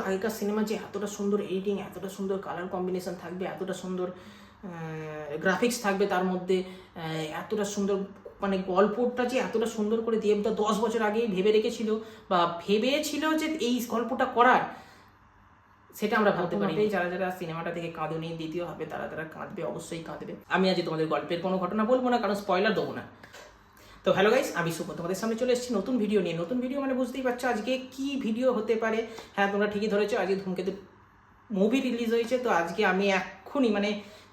আগেকার সিনেমা যে এতটা সুন্দর এডিটিং, এতটা সুন্দর কালার কম্বিনেশন থাকবে, এতটা সুন্দর গ্রাফিক্স থাকবে, তার মধ্যে এতটা সুন্দর মানে গল্পটা যে এতটা সুন্দর করে দেবদা 10 বছর আগেই ভেবে রেখেছিল বা ভেবেছিল যে এই গল্পটা করার, সেটা আমরা ভাবতে পারি। যারা যারা সিনেমাটা থেকে কাঁদুনি, দ্বিতীয় হবে তারা তারা কাঁদবে, অবশ্যই কাঁদবে। আমি আজ তোমাদের গল্পের কোনো ঘটনা বলবো না, কারণ স্পয়লার দেবো না। তো হ্যালো গাইস, আমি শুভ, তোমাদের সামনে চলে এসেছি নতুন ভিডিও নিয়ে। নতুন ভিডিও মানে বুঝতেই পারছো আজকে কি ভিডিও হতে পারে। হ্যাঁ, তোমরা ঠিকই ধরেছো, আজকে ধূমকেতু মুভি রিলিজ হয়েছে। তো আজকে আমি এক্ষুনি মানে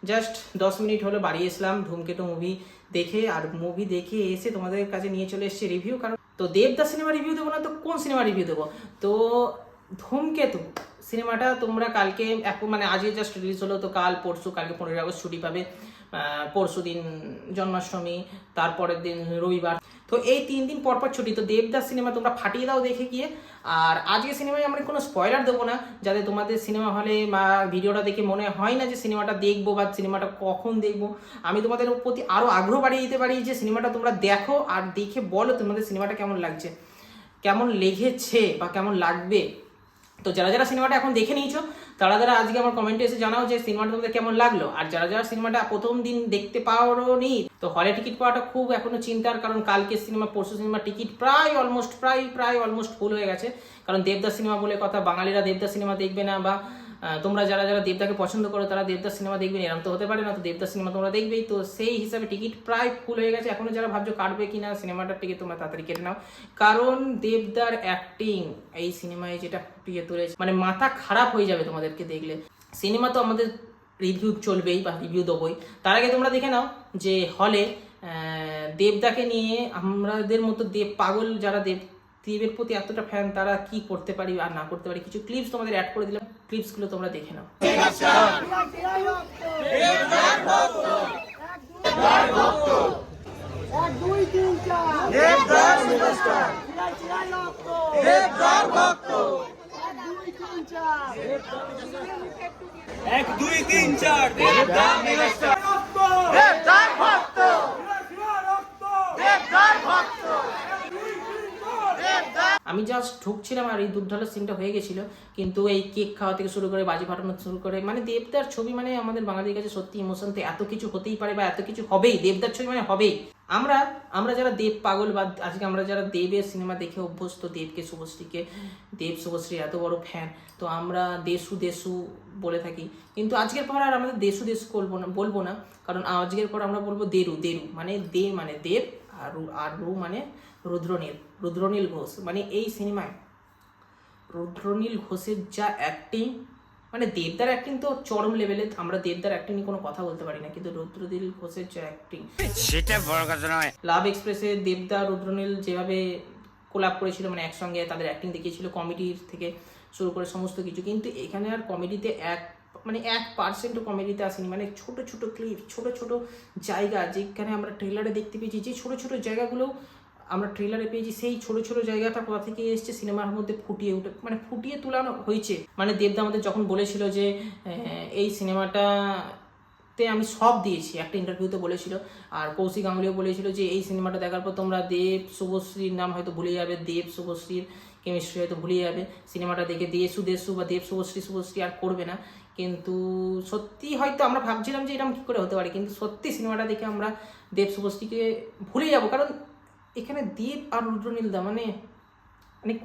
জাস্ট 10 মিনিট হলো বাড়ি এসলাম ধূমকেতু মুভি দেখে। আর মুভি দেখে এসে তোমাদের কাছে নিয়ে চলে এসেছি রিভিউ। কারণ তো দেবদাস সিনেমা রিভিউ দেবো না তো কোন সিনেমা রিভিউ দেবো? তো ধূমকেতু সিনেমাটা তোমরা কালকে মানে আজকে জাস্ট রিলিজ হলো, তো কাল পরশু, কালকে 15 আগস্ট ছুটি পাবে, পরশু দিন জন্মাষ্টমী, তারপরের দিন রবিবার, তো এই 3 দিন পর পর ছুটি। তো দেবদাস সিনেমা তোমরা ফাটিয়ে দাও দেখে গিয়ে। আর আজকে সিনেমায় আমরা কোনো স্পয়লার দেবো না, যাতে তোমাদের সিনেমা হলে বা ভিডিওটা দেখে মনে হয় না যে সিনেমাটা দেখবো বা সিনেমাটা কখন দেখবো। আমি তোমাদের প্রতি আরও আগ্রহ বাড়িয়ে দিতে পারি যে সিনেমাটা তোমরা দেখো আর দেখে বলো তোমাদের সিনেমাটা কেমন লাগছে, কেমন লেগেছে বা কেমন লাগবে। তো যারা যারা সিনেমাটা এখন দেখে নিয়েছো তারা যারা আজকে আমার কমেন্টে এসে জানাও যে সিনেমাটা তোমাদের কেমন লাগলো। আর যারা যারা সিনেমাটা প্রথম দিন দেখতে পাওনি, তো হলে টিকিট পাওয়াটা খুব এখনো চিন্তার, কারণ কালকে সিনেমা পরশু সিনেমা টিকিট প্রায় অলমোস্ট ফুল হয়ে গেছে। কারণ দেবদাস সিনেমা বলে কথা, বাঙালিরা দেবদাস সিনেমা দেখবে না, বা তোমরা যারা যারা দেবদাকে পছন্দ করো তারা দেবদাস সিনেমা দেখবে না, এরকম তো হতে পারে না। তো দেবদাস সিনেমা তোমরা দেখবেই, তো সেই হিসাবে টিকিট প্রায় ফুল হয়ে গেছে। এখনো যারা ভাবছো কাটবে কিনা সিনেমাটার টিকিট, তোমরা তাড়াতাড়ি কেটে নাও, কারণ দেবদার অ্যাক্টিং এই সিনেমায় যেটা ফুটিয়ে তুলেছে মানে মাথা খারাপ হয়ে যাবে তোমাদেরকে দেখলে। সিনেমা তো আমাদের রিভিউ চলবেই বা রিভিউ দেবোই, তার আগে তোমরা দেখে নাও যে হলে দেবদাকে নিয়ে আমাদের মতো দেব পাগল যারা দেবের প্রতি এতটা ফ্যান, তারা কি করতে পারি আর না করতে পারি, কিছু ক্লিপস তোমাদের অ্যাড করে দিলাম, ক্লিপসগুলো তোমরা দেখে নাও। এক দুই তিন চার আমি জাস্ট ঢুকছিলাম আর এই দুধ ঢালার সিনটা হয়ে গেছিল, কিন্তু এই কেক খাওয়া থেকে শুরু করে বাজি ফাটানো শুরু করে মানে দেবদার ছবি মানে আমাদের বাঙালির কাছে সত্যি ইমোশন। তো এত কিছু হতেই পারে বা এত কিছু হবেই, দেবদার ছবি মানে হবেই। আমরা যারা দেব পাগল বা আজকে আমরা যারা দেবের সিনেমা দেখে অভ্যস্ত, দেব শুভশ্রী এত বড় ফ্যান, তো আমরা দেশু বলে থাকি। কিন্তু আজকের পর আর আমাদের দেশু বলবো না, কারণ আজকের পর আমরা বলবো দেরু মানে দেব, আর রু মানে রুদ্রনীল ঘোষ। মানে এই সিনেমায় রুদ্রনীল ঘোষের যা অ্যাক্টিং, মানে দেবদার অ্যাক্টিং তো চরম লেভেলে, আমরা দেবদার অ্যাক্টিং নিয়ে কোনো কথা বলতে পারি না, কিন্তু রুদ্রনীল ঘোষের যে অ্যাক্টিং সেটা বড় কথা নয়। লাভ এক্সপ্রেসে দেবদা রুদ্রনীল যেভাবে কোলাপ করেছিল, মানে একসঙ্গে তাদের অ্যাক্টিং দেখিয়েছিল, কমেডির থেকে শুরু করে সমস্ত কিছু, কিন্তু এখানে আর কমেডিতে 1% কমেডিতে আসেনি। মানে ছোট ছোট ক্লিপ, ছোট ছোট জায়গা যেখানে আমরা ট্রেলারে দেখতে পেয়েছি, যে ছোট ছোট জায়গাগুলো আমরা ট্রেলারে পেয়েছি, সেই ছোট ছোট জায়গাটা কোথা থেকে এসছে সিনেমার মধ্যে ফুটিয়ে তোলানো হয়েছে। মানে দেবদা আমাদের যখন বলেছিল যে এই সিনেমাটাতে আমি সব দিয়েছি, একটা ইন্টারভিউতে বলেছিল, আর কৌশিক গাঙ্গুলিও বলেছিল যে এই সিনেমাটা দেখার পর তোমরা দেব শুভশ্রীর নাম হয়তো ভুলে যাবে, দেব শুভশ্রীর কেমিস্ট্রি হয়তো ভুলে যাবে, সিনেমাটা দেখে দেশু বা দেব শুভশ্রী আর করবে না। কিন্তু সত্যি হয়তো আমরা ভাবছিলাম যে এরকম কী করে হতে পারে, কিন্তু সত্যি সিনেমাটা দেখে আমরা দেব শুভশ্রীকে ভুলে যাব। কারণ এখানে দেব আর রুদ্রনীলদা মানে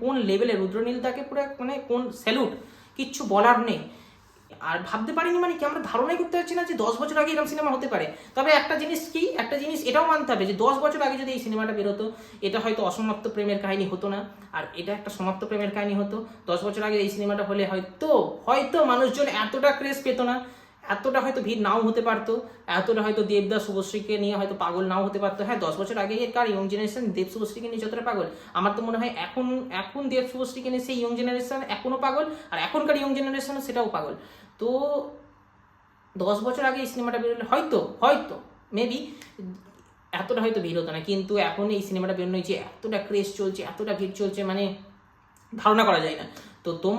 কোন লেভেলে, রুদ্রনীলদাকে পুরো মানে কোন স্যালুট, কিচ্ছু বলার নেই। আর ভাবতে পারিনি, মানে কি আমরা ধারণাই করতে পারছি না যে 10 বছর আগে এরকম সিনেমা হতে পারে। তবে একটা জিনিস এটাও মানতে হবে যে 10 বছর আগে যদি এই সিনেমাটা বেরোতো, এটা হয়তো অসমাপ্ত প্রেমের কাহিনী হতো না, আর এটা একটা সমাপ্ত প্রেমের কাহিনী হতো। 10 বছর আগে এই সিনেমাটা হলে হয়তো মানুষজন এতটা ক্রেজ পেতো না, এতটা হয়তো ভিড় নাও হতে পারতো, এতটা হয়তো দেবদাস শুভশ্রীকে নিয়ে হয়তো পাগল নাও হতে পারতো। হ্যাঁ, 10 বছর আগে কার ইয়ং জেনারেশন দেব শুভশ্রীকে নিয়ে যতটা পাগল, আমার তো মনে হয় এখন দেব শুভশ্রীকে নিয়ে সেই ইয়ং জেনারেশন এখনও পাগল, আর এখনকার ইয়ং জেনারেশনও সেটাও পাগল। তো 10 বছর আগে এই সিনেমাটা বেরোলে হয়তো মেবি এতটা হয়তো ভিড় হতো না, কিন্তু এখন এই সিনেমাটা বেরোনো যে এতটা ক্রেজ চলছে, এতটা ভিড় চলছে, মানে ধারণা করা যায় না। তো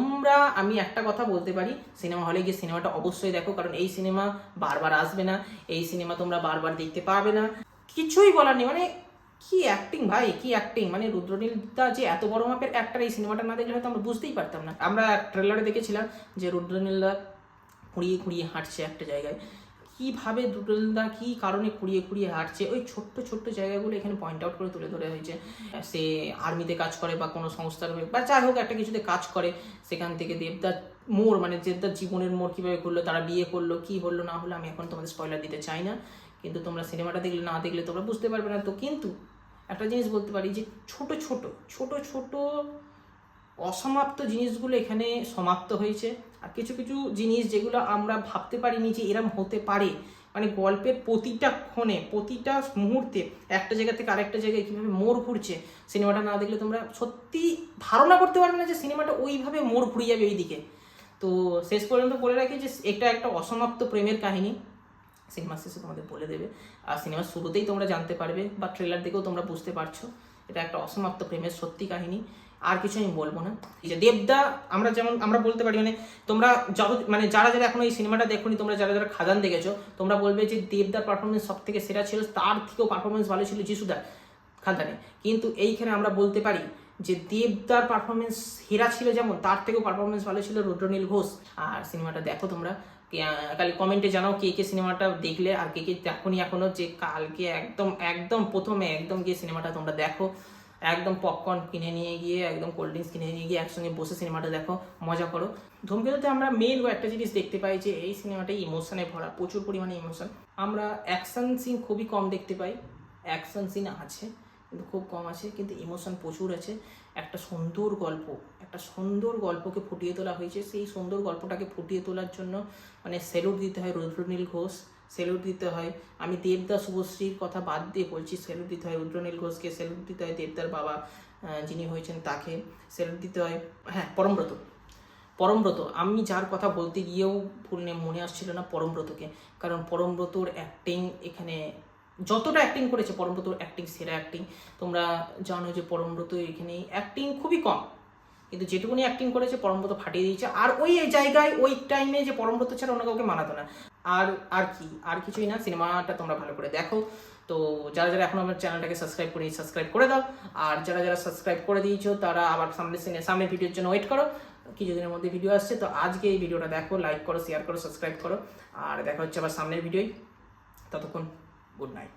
আমি একটা কথা বলতে পারি, সিনেমা হলে গিয়ে সিনেমাটা অবশ্যই দেখো, কারণ এই সিনেমা বারবার আসবে না, এই সিনেমা তোমরা বারবার দেখতে পাবে না, কিছুই বলার নেই। মানে কি অ্যাক্টিং ভাই, কি অ্যাক্টিং! মানে রুদ্রনীল দা যে এত বড় মাপের অ্যাক্টর, এই সিনেমাটা না দেখলে হয়তো আমরা বুঝতেই পারতাম না। আমরা ট্রেলারে দেখেছিলাম যে রুদ্রনীল দা খুঁড়িয়ে খুঁড়িয়ে হাঁটছে একটা জায়গায়। কীভাবে রুদ্রনীল দা কী কারণে খুঁড়িয়ে খুঁড়িয়ে হাঁটছে, ওই ছোট্ট ছোট্ট জায়গাগুলো এখানে পয়েন্ট আউট করে তুলে ধরা হয়েছে। সে আর্মিতে কাজ করে বা কোনো সংস্থার বা যাই হোক একটা কিছুতে কাজ করে, সেখান থেকে দেবদার মোড়, মানে দেবদার জীবনের মোড় কীভাবে করলো, তারা বিয়ে করলো, কী হলো না হলো, আমি এখন তোমাদের স্পয়লার দিতে চাই না, কিন্তু তোমরা সিনেমাটা দেখলে না দেখলে তোমরা বুঝতে পারবে না। তো কিন্তু একটা জিনিস বলতে পারি যে ছোট ছোট ছোট ছোট অসমাপ্ত জিনিসগুলো এখানে সমাপ্ত হয়েছে। আর কিছু কিছু জিনিস যেগুলো আমরা ভাবতে পারিনি যে এরম হতে পারে, মানে গল্পের প্রতিটা ক্ষণে প্রতিটা মুহূর্তে একটা জায়গা থেকে আরেকটা জায়গায় কীভাবে মোড় ঘুরছে, সিনেমাটা না দেখলে তোমরা সত্যি ধারণা করতে পারবে না যে সিনেমাটা ওইভাবে মোড় ঘুরে যাবে ওই দিকে। তো শেষ পর্যন্ত বলে রাখি যে এটা একটা অসমাপ্ত প্রেমের কাহিনী, সিনেমার শেষে তোমাদের বলে দেবে, আর সিনেমার শুরুতেই তোমরা জানতে পারবে বা ট্রেলার দেখেও তোমরা বুঝতে পারছো এটা একটা অসমাপ্ত প্রেমের সত্যি কাহিনী। আর কিছু আমি বলবো না। এই যে দেবদা, আমরা বলতে পারি মানে তোমরা মানে যারা যারা এখন এই সিনেমাটা দেখোনি, তোমরা যারা যারা খাদান দেখেছো, তোমরা বলবে যে দেবদার পারফরমেন্স সব থেকে সেরা ছিল, তার থেকেও পারফরমেন্স ভালো ছিল যিশুদার খাদানে। কিন্তু এইখানে আমরা বলতে পারি যে দেবদার পারফরমেন্স সেরা ছিল, যেমন তার থেকেও পারফরমেন্স ভালো ছিল রুদ্রনীল ঘোষ। আর সিনেমাটা দেখো তোমরা, কাল কমেন্টে জানাও কে কে সিনেমাটা দেখলে আর কে কে দেখোনি এখনো, যে কালকে একদম একদম প্রথমে একদম গিয়ে সিনেমাটা তোমরা দেখো, একদম পপকর্ন কিনে নিয়ে গিয়ে, একদম কোল্ড ড্রিঙ্কস কিনে নিয়ে গিয়ে একসঙ্গে বসে সিনেমাটা দেখো, মজা করো। ধূমকেতুতে আমরা মেন একটা জিনিস দেখতে পাই যে এই সিনেমাটাই ইমোশনে ভরা, প্রচুর পরিমাণে ইমোশন। আমরা অ্যাকশন সিন খুবই কম দেখতে পাই, অ্যাকশন সিন আছে কিন্তু খুব কম আছে, কিন্তু ইমোশন প্রচুর আছে। একটা সুন্দর গল্পকে ফুটিয়ে তোলা হয়েছে, সেই সুন্দর গল্পটাকে ফুটিয়ে তোলার জন্য মানে স্যালুট দিতে হয় রুদ্রনীল ঘোষ, স্যালুট দিতে হয়, আমি দেবদা শুভশ্রীর কথা বাদ দিয়ে বলছি, স্যালুট দিতে হয় রুদ্রনীল ঘোষকে, স্যালুট দিতে হয় দেবদার বাবা যিনি হয়েছেন তাকে, স্যালুট দিতে হয় হ্যাঁ পরমব্রত। আমি যার কথা বলতে গিয়েও মনে আসছিল না পরমব্রতকে, কারণ পরমব্রতর অ্যাক্টিং এখানে যতটা অ্যাক্টিং করেছে, পরমব্রতর অ্যাক্টিং সেরা অ্যাক্টিং। তোমরা জানো যে পরমব্রত এখানে অ্যাক্টিং খুবই কম, কিন্তু যেটুকুনি অ্যাক্টিং করেছে পরমব্রত ফাটিয়ে দিয়েছে। আর ওই জায়গায় ওই টাইমে যে পরমব্রত ছাড়া অন্য কাউকে মানাতো না। আর কিছুই না, সিনেমাটা তোমরা ভালো করে দেখো। তো যারা যারা এখন আমার চ্যানেলটাকে সাবস্ক্রাইব করে দাও, আর যারা যারা সাবস্ক্রাইব করে দিয়েছো তারা আবার সামনের ভিডিওর জন্য ওয়েট করো, কিছুদিনের মধ্যে ভিডিও আসছে। তো আজকে এই ভিডিওটা দেখো, লাইক করো, শেয়ার করো, সাবস্ক্রাইব করো, আর দেখা হচ্ছে আবার সামনের ভিডিওয়। ততক্ষণ গুড নাইট।